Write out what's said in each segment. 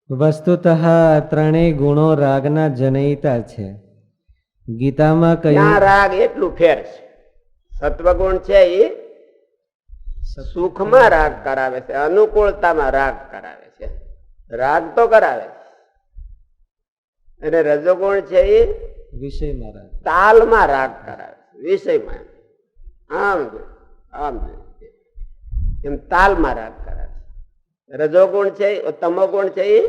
વસ્તુતઃ ત્રણેય ગુણો રાગના જનયિતા છે. ગીતામાં ત્યાં કહ્યું રાગ એટલું ફેર છે. સત્વગુણ છે એ સુખમાં રાગ કરાવે છે, અનુકૂળતામાં રાગ કરાવે છે. રાગ તો કરાવે છે. અને રજોગુણ છે એ વિષયમાં રાગ. તાલમાં રાગ કરાવે છે, વિષયમાં આમ આમ એમ તાલમાં રાગ કરાવે છે. રજોગુણ છે તમોગુણ છે એ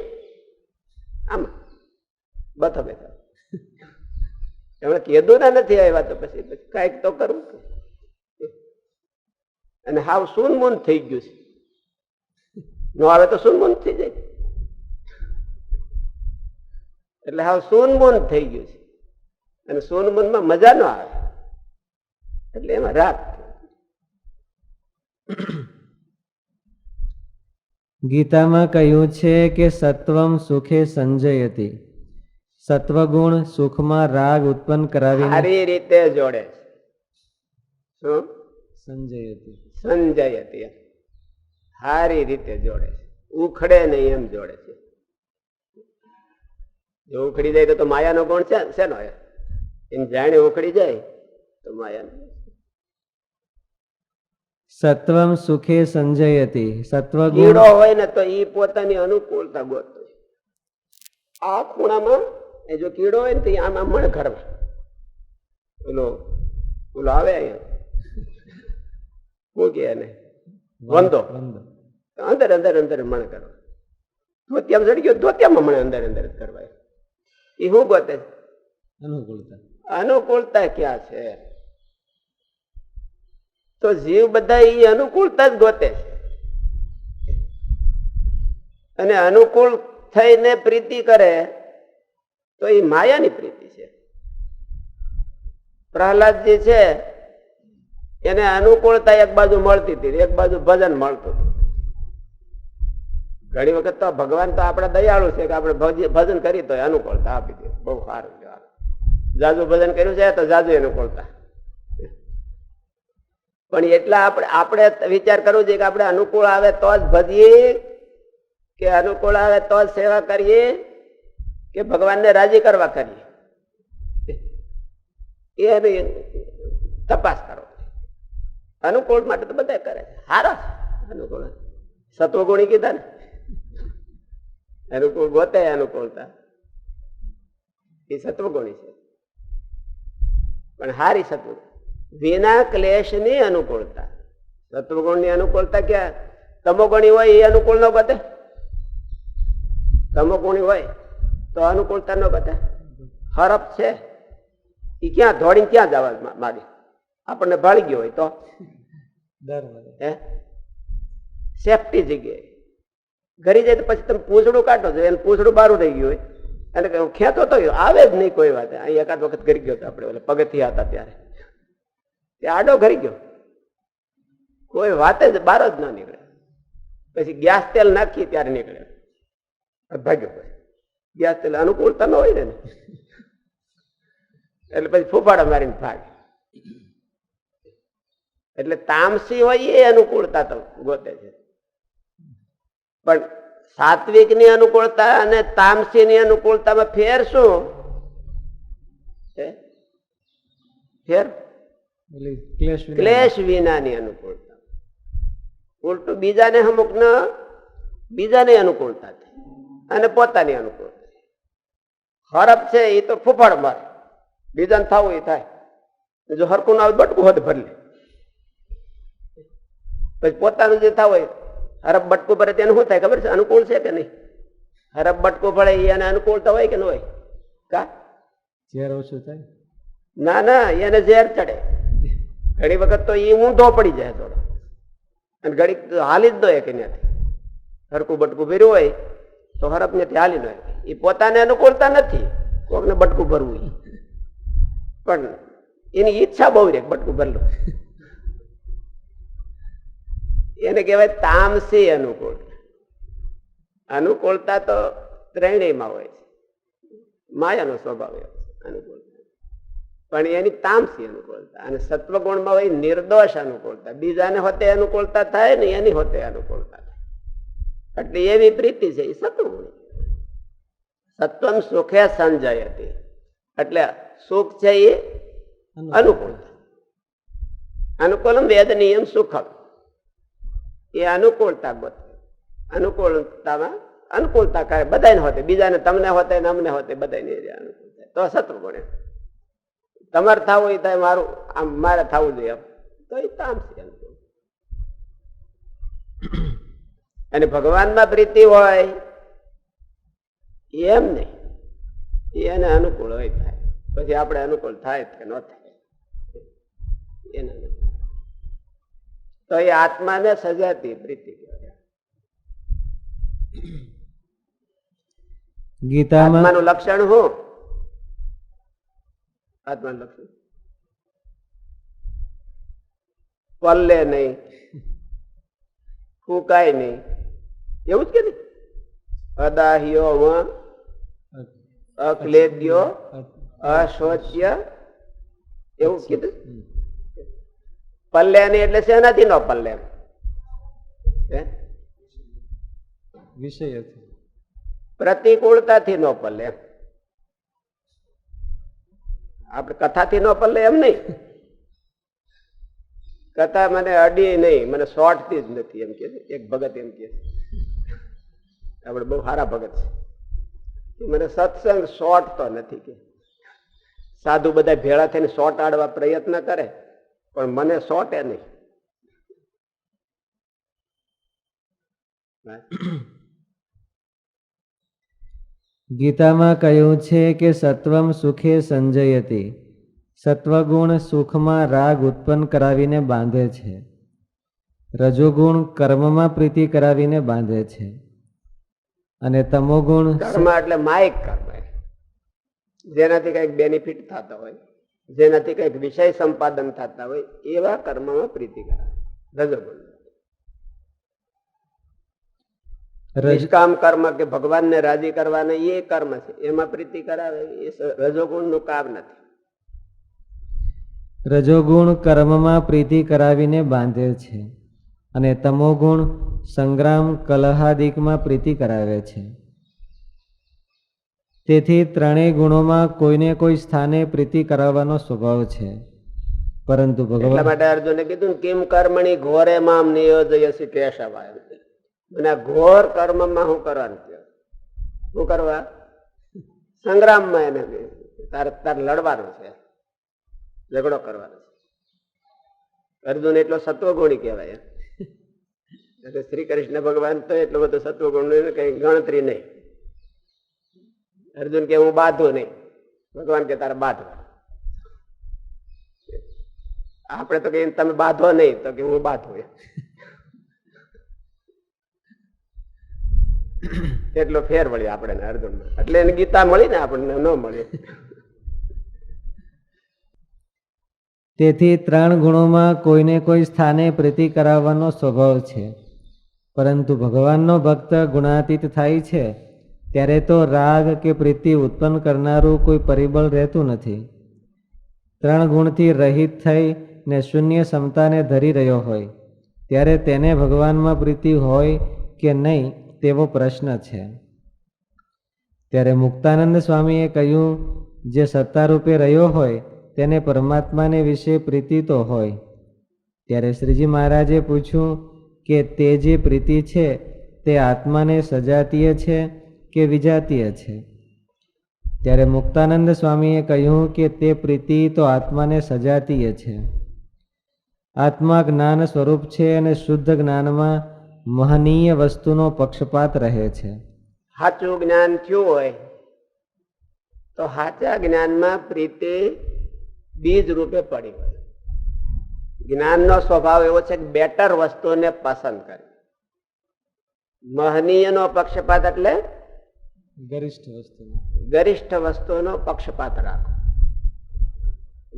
આમ બથો બેઠો એમણે કીધું ને નથી આવ્યા તો પછી કઈક તો કરવું. અને હાવ સૂનમૂન થઈ ગયું છે. નો આવે તો સૂનમૂન થઈ જાય. એટલે હાવ સૂનમૂન થઈ ગયું છે. અને સૂનમૂનમાં મજા ન આવે એટલે એમાં રાગ. ગીતામાં કહ્યું છે કે સત્વમ સુખે સંજયતી. સત્વગુણ સુખમાં રાગ ઉત્પન્ન કરાવીને સારી રીતે જોડે છે. શું? સંજયતી. સંજયતી સારી રીતે જોડે છે. ઉખડે નહીં એમ જોડે છે. જો ઉખડી જાય તો માયાનો ગુણ છે શેનો? એમ જાણે ઉખડી જાય તો માયાનો. સત્વમ સુખે સંજયતી. સત્વગુણ કીડો હોય ને તો એ પોતાની અનુકૂળતા ગોતતો. આ ખૂણામાં એ જો કીડો હોય ને તો આમ આમ મણ કરવા ઓલો આવે શું કે એને વંદો અંદર અંદર અંદર મણ કરવા. ધોતિયામાં ચડી ગયો ધોતિયામાં મણે અંદર અંદર કરવા. એ શું ગોતે? અનુકૂળતા. અનુકૂળતા ક્યાં છે? તો જીવ બધા એ અનુકૂળતા જ ગોતે છે. અને અનુકૂળ થઈને પ્રીતિ કરે તો એ માયાની પ્રીતિ છે. પ્રહલાદજી છે એને અનુકૂળતા એક બાજુ મળતી હતી, એક બાજુ ભજન મળતું હતું. ઘણી વખત તો ભગવાન તો આપણા દયાળુ છે કે આપણે ભજન કરી તો અનુકૂળતા આપી દે. બહુ સારું. જાજુ ભજન કર્યું છે તો જાજુ અનુકૂળતા. પણ એટલા આપણે વિચાર કરવો જોઈએ કે આપણે અનુકૂળ આવે તો જ ભજીએ, કે અનુકૂળ આવે તો જ સેવા કરીએ, કે ભગવાનને રાજી કરવા કરીએ. એ તપાસ કરો. અનુકૂળ માટે તો બધા કરે છે. સારા અનુકૂળ સત્વગુણી કીધા ને, અનુકૂળ ગોતે અનુકૂળતા એ સત્વગુણી છે. પણ હારી સત્વગુણ વિના ક્લેશની અનુકૂળતા. સત્વગુણની અનુકૂળતા ક્યાં? તમોગુણી હોય એ અનુકૂળ ન ગોતે. તમોગુણી હોય તો અનુકૂળતા ન ગોતે. હરફ છે એ ક્યાં દોડીને ક્યાં જવા માગે? આપણને ભાળી ગયો હોય તો સેફટી જગ્યાએ ઘરી જાય તો પછી તમે પૂંછડું કાઢો છો, એને પૂંછડું બારું થઈ ગયું હોય અને ખેંચો તો આવે જ નહીં કોઈ વાત. અહીં એકાદ વખત ઘરી ગયો હતો આપણે પગથિયા હતા ત્યારે, આડો ઘરી ગયો, કોઈ વાત જ બાર જ ના નીકળે. પછી ગેસ તેલ નાખીએ ત્યારે નીકળે, ભાગ્યો. પછી ગેસ તેલ અનુકૂળતા ન હોય ને એટલે પછી ફૂફાડા મારીને ભાગે. એટલે તામસી હોય એ અનુકૂળતા તો ગોતે છે. પણ સાત્વિક ની અનુકૂળતા અને તામસી ની અનુકૂળતામાં ફેર શું ફેર? ક્લેશ વિનાની અનુકૂળતા. ઉલટું બીજાને અમુક બીજાની અનુકૂળતા થાય અને પોતાની અનુકૂળતા. હરફ છે એ તો ફૂફાડ મારે, બીજાને થવું એ થાય. જો હરકું ના આવે બટકું હોત ભરી લે. પછી પોતાનું જે થવું હોય હરફ બટકું ભરે તેને શું થાય ખબર છે? અનુકૂળ છે કે નહીં? હરફ બટકું ભળે એને અનુકૂળતા હોય કે ન હોય? કા ઝેર ઓછું થાય? ના ના, એને ઝેર ચડે. ઘણી વખત તો એ ઊંધો પડી જાય થોડો, અને ઘડી હાલી જ દો એક ત્યાંથી. હરકું બટકું ભર્યું હોય તો હરફ ને હાલી ન હોય. એ પોતાને અનુકૂળતા નથી કોકને બટકું ભરવું, પણ એની ઈચ્છા બહુ રે બટકું ભરલું. એને કહેવાય તામસી અનુકૂળતા. અનુકૂળતા તો ત્રણેયમાં હોય છે. માયાનો સ્વભાવ એવો અનુકૂળતા. પણ એની તામસી અનુકૂળતા. અને સત્વગુણમાં હોય નિર્દોષ અનુકૂળતા. બીજાને હોતે અનુકૂળતા થાય ને એની હોતે અનુકૂળતા થાય. એટલે એવી પ્રીતિ છે એ સત્વગુણ. સત્વમ સુખે સંજયતિ એટલે સુખ છે એ અનુકૂળતા. અનુકૂલમ વેદ નિયમ સુખમ એ અનુકૂળતા ગોતે. અનુકૂળતામાં અનુકૂળતા કરે બધાને હોતે, બીજાને તમને હોતે ને અમને હોતે બધાને અનુકૂળતા તો સત્વ ગુણે. તમારે થવું એ થાય, મારું આમ મારે થવું જોઈએ એમ તો એ તામસી અનુકૂળ. અને ભગવાનમાં પ્રીતિ હોય એમ નહીં, એને અનુકૂળ હોય થાય, પછી આપણે અનુકૂળ થાય કે ન થાય એને તો એ આત્માને સજાતી પ્રીતિ કહેવાય. ગીતામાં આત્માનું લક્ષણ શું? આત્માનું લક્ષણ પલ્લે નહીં, ફૂંકાય નહીં, એવું જ કે નહીં? અદાહ્યો અક્લેદ્યો અશોચ્ય એવું કીધું. પલ્લે નહીં એટલે શેનાથી ન પલ્લે? વિષય પ્રતિકૂળતાથી ન પલ્લે. આપણે કથાથી ન પલ્લે એમ નહીં. કથા મને અડી નહીં, મને શોર્ટથી જ નથી એમ કે એક ભગત એમ કે આપણે બહુ સારા ભગત છે, મને સત્સંગ શોર્ટ તો નથી કે સાધુ બધા ભેળા થઈને શોર્ટ આડવા પ્રયત્ન કરે પણ મને શોર્ટ એ નહીં. ગીતામાં કહ્યું છે કે સત્વમ સુખે સંજયતિ. સત્વગુણ સુખમાં રાગ ઉત્પન્ન કરાવીને બાંધે છે. રજોગુણ કર્મમાં પ્રીતિ કરાવીને બાંધે છે. અને તમોગુણ કર્મ એટલે માયક કર્મ, જેનાથી કઈક બેનિફિટ થતા હોય, જેનાથી કઈક વિષય સંપાદન થતા હોય એવા કર્મમાં પ્રીતિ કરાવે. રજોગુણ નિષ્કામ કર્મ કે ભગવાનને રાજી કરવાના એ કર્મ છે, એમાં પ્રીતિ કરાવે એ રજોગુણ નું કામ નથી. રજોગુણ કર્મમાં પ્રીતિ કરાવીને બાંધે છે અને તમોગુણ સંગ્રામ કલહાદિકમાં પ્રીતિ કરાવે છે. તેથી ત્રણેય ગુણોમાં કોઈને કોઈ સ્થાને પ્રીતિ કરાવવાનો સ્વભાવ છે. પરંતુ એટલા ભગવાન માટે અર્જુને કીધું કિમ કર્મણી ઘોરે મામ નિયોજયસી કેશવાય. મને ઘોર કર્મમાં શું કરવાનું છે? શું કરવા? સંગ્રામમાં એને તારે લડવાનું છે, ઝઘડો કરવાનો છે. અર્જુન એટલો સત્વગુણી કહેવાય. શ્રી કૃષ્ણ ભગવાન તો એટલો બધો સત્વગુણ કઈ ગણતરી નહીં. અર્જુન કે હું બાંધું નહીં, ભગવાન કે તારે બાંધવા. આપણે તો કહીએ તમે બાંધો નહીં, તો કે હું બાંધું. એટલો ફેર વળી આપણે અર્જુનમાં. એટલે એને ગીતા મળી ને આપણને ન મળી. તેથી ત્રણ ગુણોમાં કોઈને કોઈ સ્થાને પ્રીતિ કરાવવાનો સ્વભાવ છે. પરંતુ ભગવાનનો ભક્ત ગુણાતીત થાય છે ત્યારે તો રાગ કે પ્રીતિ ઉત્પન્ન કરનારું કોઈ પરિબળ રહેતું નથી. ત્રણ ગુણથી રહિત થઈ ને શૂન્ય ક્ષમતાને ધરી રહ્યો હોય ત્યારે તેને ભગવાનમાં પ્રીતિ હોય કે નહીં તેવો પ્રશ્ન છે. ત્યારે મુક્તાનંદ સ્વામીએ કહ્યું, જે સત્તારૂપે રહ્યો હોય તેને પરમાત્માને વિશે પ્રીતિ તો હોય. ત્યારે શ્રીજી મહારાજે પૂછ્યું કે તે જે પ્રીતિ છે તે આત્માને સજાતીય છે કે વિજાતીય છે? ત્યારે મુક્તાનંદ સ્વામીએ કહ્યું કે તે પ્રીતિ તો આત્માને સજાતીય છે. આત્મા જ્ઞાન સ્વરૂપ છે અને શુદ્ધ જ્ઞાનમાં મહનીય વસ્તુનો પક્ષપાત રહે છે. સાચું જ્ઞાન થયું હોય તો સાચા જ્ઞાનમાં પ્રીતિ બીજ રૂપે પડી હોય. જ્ઞાનનો સ્વભાવ એવો છે કે બેટર વસ્તુને પસંદ કરે. મહનીયનો પક્ષપાત એટલે ગરિષ્ઠ વસ્તુનો પક્ષપાત રાખો.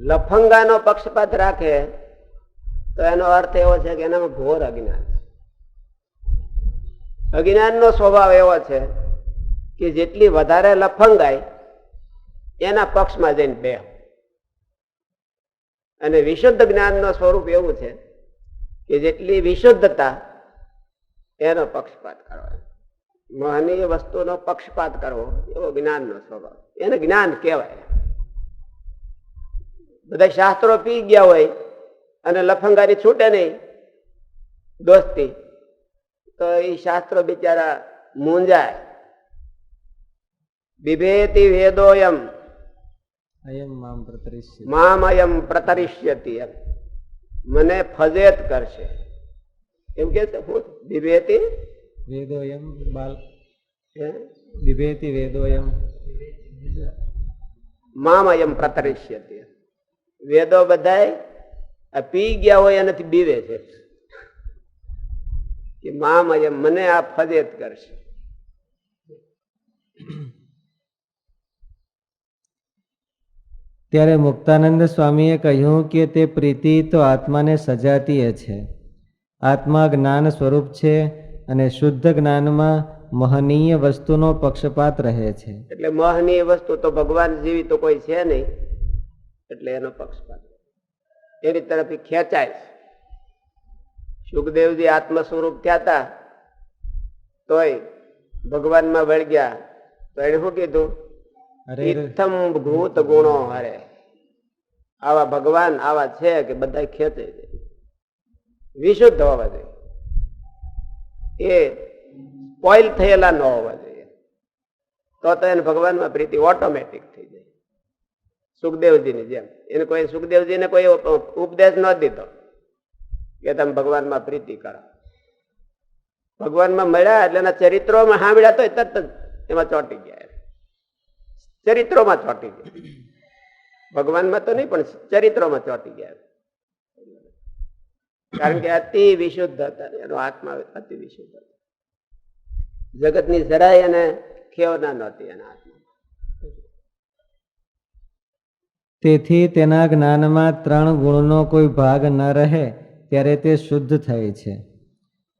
લફંગાનો પક્ષપાત રાખે તો એનો અર્થ એવો છે કે એનામાં ઘોર અજ્ઞાન છે. અજ્ઞાનનો સ્વભાવ એવો છે કે જેટલી વધારે લફંગાઈ એના પક્ષમાં જઈને બે. અને વિશુદ્ધ જ્ઞાનનો સ્વરૂપ એવું છે કે જેટલી વિશુદ્ધતા એનો પક્ષપાત કરવાનો. મહનીય વસ્તુનો પક્ષપાત કરવો એવો જ્ઞાનનો સ્વભાવ, એને જ્ઞાન કહેવાય. બધા શાસ્ત્રો પી ગયા હોય અને લફંગારી છૂટે નહીં દોસ્તી, તો એ શાસ્ત્રો બિચારા મૂંઝાય. બિભેતિ વેદોયમ અયમ મામ પ્રતરિષ્યતિ. મામ અયમ પ્રતરિષ્યતિ, એમ મને ફજેત કરશે એમ કે છે. હું બિભેતિ વેદોયમ બાલ હે? બિભેતિ વેદોયમ મામ અયમ પ્રતરિષ્યતિ. વેદો બધાય પી ગયા હોય એનાથી બીવે છે કે મામ અયમ મને આ ફજેત કરશે. ત્યારે મુક્તાનંદ સ્વામીએ કહ્યું કે તે પ્રીતિ તો આત્માને સજાતીય છે. આત્મા જ્ઞાન સ્વરૂપ છે અને શુદ્ધ જ્ઞાનમાં મહનીય વસ્તુનો પક્ષપાત રહે છે. એટલે મહનીય વસ્તુ તો ભગવાન જેવી તો કોઈ છે નહીં, એટલે એનો પક્ષપાત એની તરફ ખેંચાય. સુખદેવજી આત્મ સ્વરૂપ થયા હતા તોય ભગવાનમાં વળગ્યા, તો એને શું કીધું? ઇત્થમ ભૂત ગુણો હરે. આવા ભગવાન આવા છે કે બધા ખેંચે છે, વિશુદ્ધ હોવા જોઈએ, એ સ્પોઇલ થયેલા ન હોવા જોઈએ, તો એને ભગવાનમાં પ્રીતિ ઓટોમેટિક થઈ જાય. સુખદેવજીની જેમ એને કોઈ સુખદેવજીને કોઈ ઉપદેશ ન દીધો કે તમે ભગવાનમાં પ્રીતિ કરો. ભગવાનમાં મળ્યા એટલે એના ચરિત્રોમાં સાંભળ્યા તો તરત જ એમાં ચોંટી ગયા, ચરિત્રોમાં ચોંટી ગયા. ભગવાનમાં તો નહીં પણ ચરિત્રોમાં ચોંટી ગયા, કારણ કે અતિ વિશુદ્ધ હતા, એનો આત્મા અતિ વિશુદ્ધ હતો. જગતની જરાય એને ખેવના નહોતી એના આત્મા. તેથી તેના જ્ઞાનમાં 3 ગુણનો કોઈ ભાગ ન રહે ત્યારે તે શુદ્ધ થાય છે.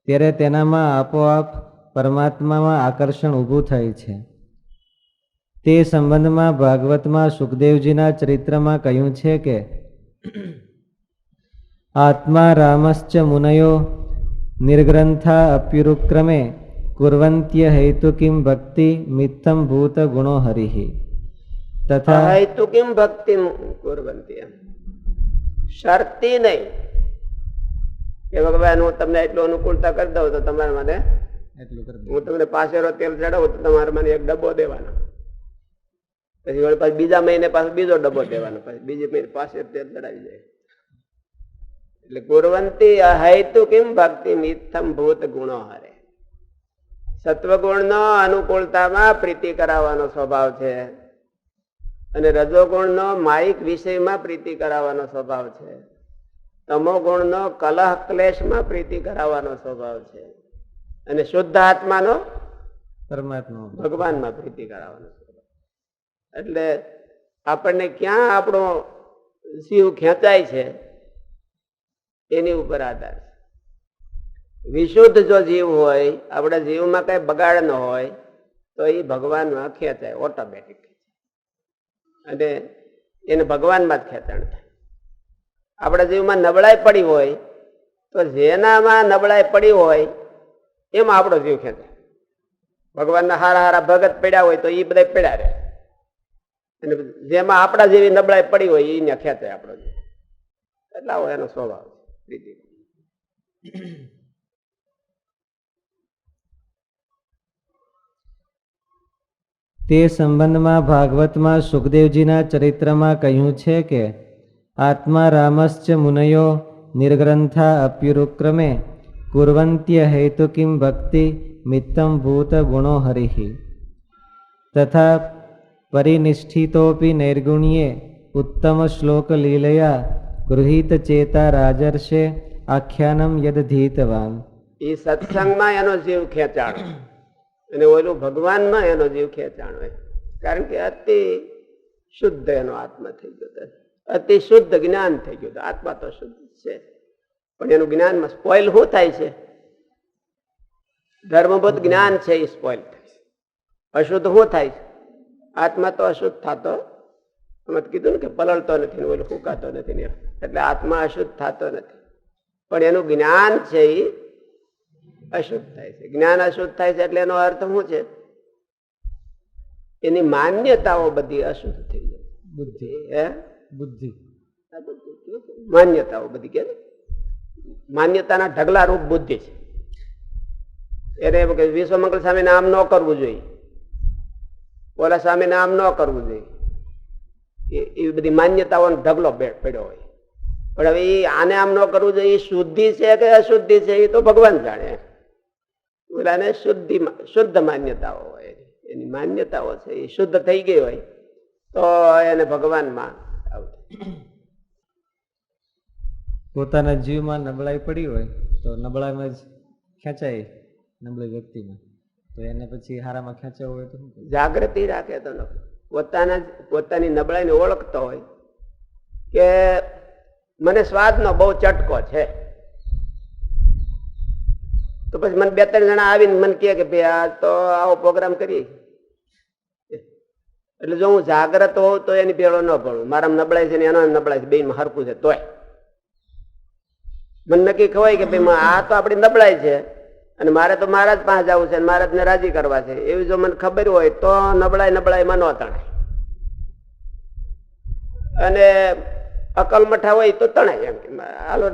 ત્યારે તેનામાં આપોઆપ પરમાત્મામાં આકર્ષણ ઊભું થાય છે. તે સંબંધમાં ભાગવતમાં સુખદેવજીના ચરિત્રમાં કહ્યું છે કે આત્મા રામશ્ચ મુનયો નિર્ગ્રંથા અપ્યુરુક્રમે કુર્વંત્ય હેતુ કિમ ભક્તિ મિથ્થમ ભૂત ગુણો હરિ તથા હેતુ કિમ ભક્તિ કુર્વંતી, શરતી નહીં કે ભગવાન હું તમને એટલું અનુકૂળતા કરી દઉં તો તમારે મને એટલું કરી હું તમને પાસેરો તેલ ચડાવું તો તમારે મને એક ડબ્બો દેવાનો, પછી વળી પાછું બીજા મહિને પાછો બીજો ડબ્બો દેવાનો, પછી બીજે મહિને પાસે તેલ ચડાવી જાય. એટલે કુર્વંતી હેતુ કિમ ભક્તિ મિથ્થમ ભૂત ગુણો હરે. સત્વગુણ નો અનુકૂળતામાં પ્રીતિ કરાવવાનો સ્વભાવ છે અને રજોગુણ નો માયિક વિષયમાં પ્રીતિ કરાવવાનો સ્વભાવ છે. તમો ગુણ નો કલહ ક્લેશમાં પ્રીતિ કરાવવાનો સ્વભાવ છે અને શુદ્ધ આત્માનો પરમાત્મા ભગવાનમાં પ્રીતિ કરાવવાનો સ્વભાવ. એટલે આપણને ક્યાં આપણો શિવ ખેંચાય છે એની ઉપર આધાર છે. વિશુદ્ધ જો જીવ હોય, આપણા જીવમાં કઈ બગાડ ન હોય તો એ ભગવાનમાં ખેંચાય ઓટોમેટિક, અને એને ભગવાનમાં જ ખેંચાણ થાય. આપણા જીવમાં નબળાઈ પડી હોય તો જેનામાં નબળાઈ પડી હોય એમાં આપણો જીવ ખેંચાય. ભગવાનના હારા હારા ભગત પડ્યા હોય તો એ બધા પડ્યા રહે, અને જેમાં આપણા જેવી નબળાઈ પડી હોય એને ખેંચાય આપણો જીવ. એટલે આવો એનો સ્વભાવ છે. તે સંબંધમાં ભાગવતમાં સુખદેવજીના ચરિત્રમાં કહ્યું છે કે આત્મા રામશ્ચ મુનયો નિર્ગ્રંથા અપ્યુરુક્રમે કુર્વંત્ય હેતુ કિમ ભક્તિ મિત્તમ ભૂત ગુણો હરિ તથા પરિનિષ્ઠિતોપી નૈર્ગુણ્યે ઉત્તમ શ્લોક લીલયા ગૃહીત ચેતા રાજર્ષે આખ્યાનમ યદધીતવાન. એ સત્સંગમાં એનો જીવ ખેંચાણ અને ઓલું ભગવાનમાં એનો જીવ ખેંચાણ હોય, કારણ કે અતિ શુદ્ધ એનો આત્મા થઈ ગયો, અતિ શુદ્ધ જ્ઞાન થઈ ગયું. આત્મા તો શુદ્ધ છે પણ એનું જ્ઞાનમાં સ્પોઇલ શું થાય છે? ધર્મભૂત જ્ઞાન છે એ સ્પોઇલ થાય છે. અશુદ્ધ શું થાય છે? આત્મા તો અશુદ્ધ થતો, અમે કીધું ને કે પલળતો નથી, ઓલું ફૂંકાતો નથી, એટલે આત્મા અશુદ્ધ થતો નથી, પણ એનું જ્ઞાન છે એ અશુદ્ધ થાય છે. જ્ઞાન અશુદ્ધ થાય છે એટલે એનો અર્થ શું છે? એની માન્યતાઓ બધી અશુદ્ધ થઈ જાય. બુદ્ધિ હે બુદ્ધિ માન્યતાઓ બધી કે માન્યતાના ઢગલા રૂપ બુદ્ધિ છે. એને એમ કે વિશ્વમંગલ સ્વામીને આમ ન કરવું જોઈએ, ઓલા સ્વામીને આમ ન કરવું જોઈએ, એવી બધી માન્યતાઓનો ઢગલો પડ્યો હોય. પણ હવે એ આને આમ ન કરવું જોઈએ, એ શુદ્ધિ છે કે અશુદ્ધિ છે એ તો ભગવાન જાણે. ઓલાને શુદ્ધ માન્યતાઓ હોય, એની માન્યતાઓ છે એ શુદ્ધ થઈ ગઈ હોય તો એને ભગવાનમાં પોતાના જીવમાં નબળાઈ પડી હોય તો નબળાઈમાં જ ખેંચાય, નબળી વ્યક્તિમાં, તો એને પછી હારામાં ખેંચાવું હોય તો શું કરે? જાગૃતિ રાખે તો પોતાની નબળાઈને ઓળખતો હોય કે મને સ્વાદનો બહુ ચટકો છે, તો પછી મને 2-3 જણા આવીને મને કહે કે ભાઈ આ તો આવો પ્રોગ્રામ કરીએ, એટલે જો હું જાગ્રત હોઉં તો એની ભેળો ન પડું. મારા નબળાઈ છે ને એનો નબળાઈ છે, બેમાં હરખું છે, તોય મને નક્કી ખવાય કે ભાઈ આ તો આપણી નબળાઈ છે અને મારે તો મહારાજ પાસે જવું છે, મહારાજને રાજી કરવા છે, એવી જો મને ખબર હોય તો નબળાઈમાં ન તણાય. અને અકલમઠા હોય તો તણાય, એમ કે હાલો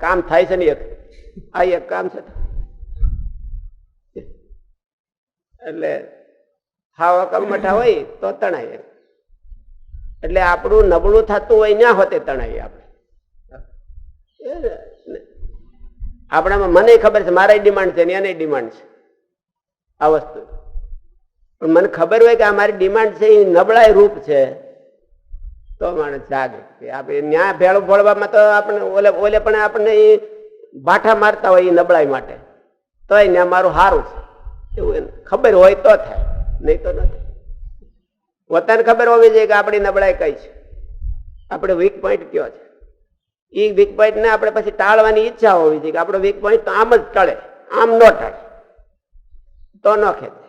કામ થાય છે ને એક કામ છે, એટલે હાવ અકલમઠા હોય તો તણાય. એટલે આપણું નબળું થતું હોય ત્યાં હોતે તણાય. આપણામાં મને ખબર છે મારા ડિમાન્ડ છે ને એને ડિમાન્ડ છે આ વસ્તુ, પણ મને ખબર હોય કે આ મારી ડિમાન્ડ છે એ નબળાઈ રૂપ છે તો માણસ જાગે. આપણે ન્યા ભેળું ભોળવામાં તો આપણે ઓલે પણ આપણને એ ભાઠા મારતા હોય એ નબળાઈ માટે, તો ત્યાં મારું સારું છે એવું એને ખબર હોય તો થાય, નહીં તો નથી. પોતાને ખબર હોવી જોઈએ કે આપણી નબળાઈ કઈ છે, આપણે વીક પોઈન્ટ કયો છે. એ વીક પોઈન્ટ ને આપણે પછી ટાળવાની ઈચ્છા હોવી જોઈએ કે આપણો વીક પોઈન્ટ તો આમ જ ટળે, આમ ન ટળે તો ન ખેંચે.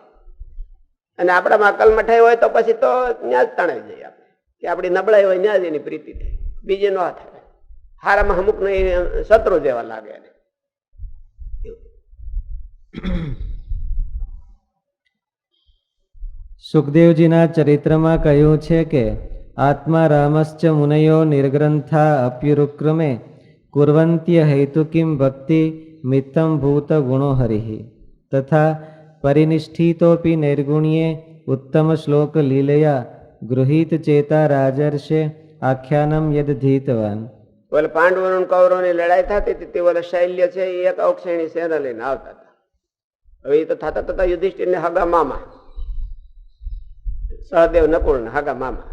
અને આપણામાં અકલ મઠાઈ હોય તો પછી તો ત્યાં જ તણાઈ જાય આપણે કે આપણી નબળાઈ હોય ત્યાં જ એની પ્રીતિ થાય, બીજી ન થાય. હારામાં અમુક ને શત્રુ જેવા લાગે એને. સુખદેવજીના ચરિત્રમાં કહ્યું છે કે આત્મા રામશ્ચ મુનયો નિર્ગ્રંથા અપ્યુરુક્રમે કુર્વંત્ય હેતુકિમ ભક્તિ મિત્તમ ભૂત ગુણો હરિઃ તથા પરિનિષ્ઠિતોપી નૈર્ગુણ્યે ઉત્તમ શ્લોક લીલયા ગૃહીત ચેતા રાજર્ષે આખ્યાનમ યદ ધીતવાન. બોલે પાંડવો કૌરવની લડાઈ થતી હતી તે ઓલા શૈલ્ય છે એ એક અવક્ષેણી સેના લઈને આવતા હતા. હવે એ તો થતા થતા યુધિષ્ઠિરને હગા મામા સહદેવ નકુળ હગા મામા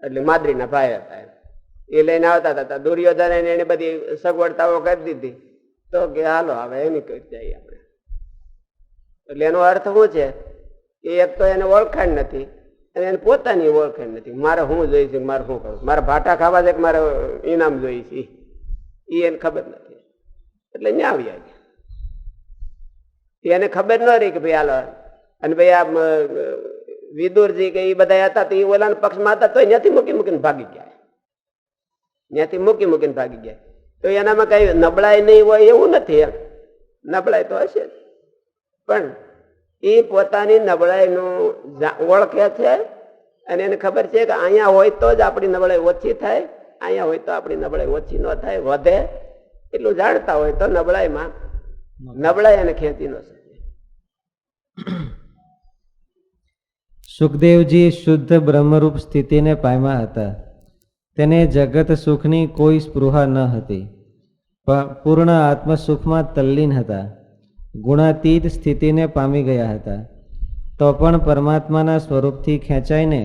એટલે માદ્રીના ભાઈ હતા, એ લઈને આવતા હતા. દુર્યોધન એને બધી સગવડતાઓ કરી દીધી તો કે હાલો હવે એની કરી જાય આપણે. એટલે એનો અર્થ શું છે એ એક તો એને ઓળખાણ નથી અને એને પોતાની ઓળખાણ નથી. મારે શું જોઈ છે, મારે શું કરું, મારે ભાટા ખાવા છે કે મારે ઇનામ જોઈ છે એ એને ખબર નથી. એટલે ન્યા આવી ગયા. એને ખબર ન રહી કે ભાઈ હાલો. અને ભાઈ આ વિદુરજી કે એ બધા હતા તો એ ઓલાના પક્ષમાં હતા તો ત્યાંથી મૂકીને ભાગી ગયા, ત્યાંથી મૂકીને ભાગી ગયા. તો એનામાં કઈ નબળાઈ નહીં હોય એવું નથી. એમ નબળાઈ તો હશે પણ એ પોતાની નબળાઈનું ઓળખે છે અને એને ખબર છે કે અહીંયા હોય તો જ આપણી નબળાઈ ઓછી થાય, અહીંયા હોય તો આપણી નબળાઈ ઓછી ન થાય, વધે એટલું જાણતા હોય તો નબળાઈમાં નબળાઈ એને ખેંચી ન શકે. સુખદેવજી શુદ્ધ બ્રહ્મરૂપ સ્થિતિને પામ્યા હતા. તેને જગત સુખની કોઈ સ્પૃહા ન હતી, પણ પૂર્ણ આત્મસુખમાં તલ્લીન હતા. ગુણાતીત સ્થિતિને પામી ગયા હતા તો પણ પરમાત્માના સ્વરૂપથી ખેંચાઈને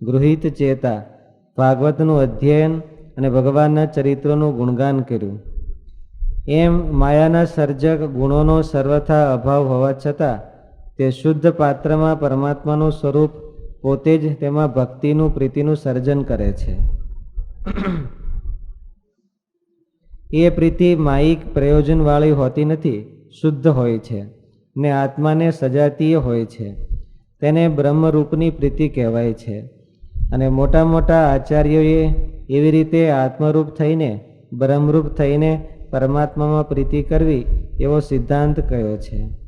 ગૃહિત ચેતા ભાગવતનું અધ્યયન અને ભગવાનના ચરિત્રોનું ગુણગાન કર્યું. એમ માયાના સર્જક ગુણોનો સર્વથા અભાવ હોવા છતાં તે શુદ્ધ પાત્રમાં પરમાત્માનું સ્વરૂપ પોતે જ તેમાં ભક્તિનું પ્રીતિનું સર્જન કરે છે. એ પ્રીતિ માયિક પ્રયોજનવાળી હોતી નથી, શુદ્ધ હોય છે ને આત્માને સજાતીય હોય છે. તેને બ્રહ્મરૂપની પ્રીતિ કહેવાય છે. અને મોટા મોટા આચાર્યોએ એવી રીતે આત્મરૂપ થઈને બ્રહ્મરૂપ થઈને પરમાત્મામાં પ્રીતિ કરવી એવો સિદ્ધાંત કયો છે.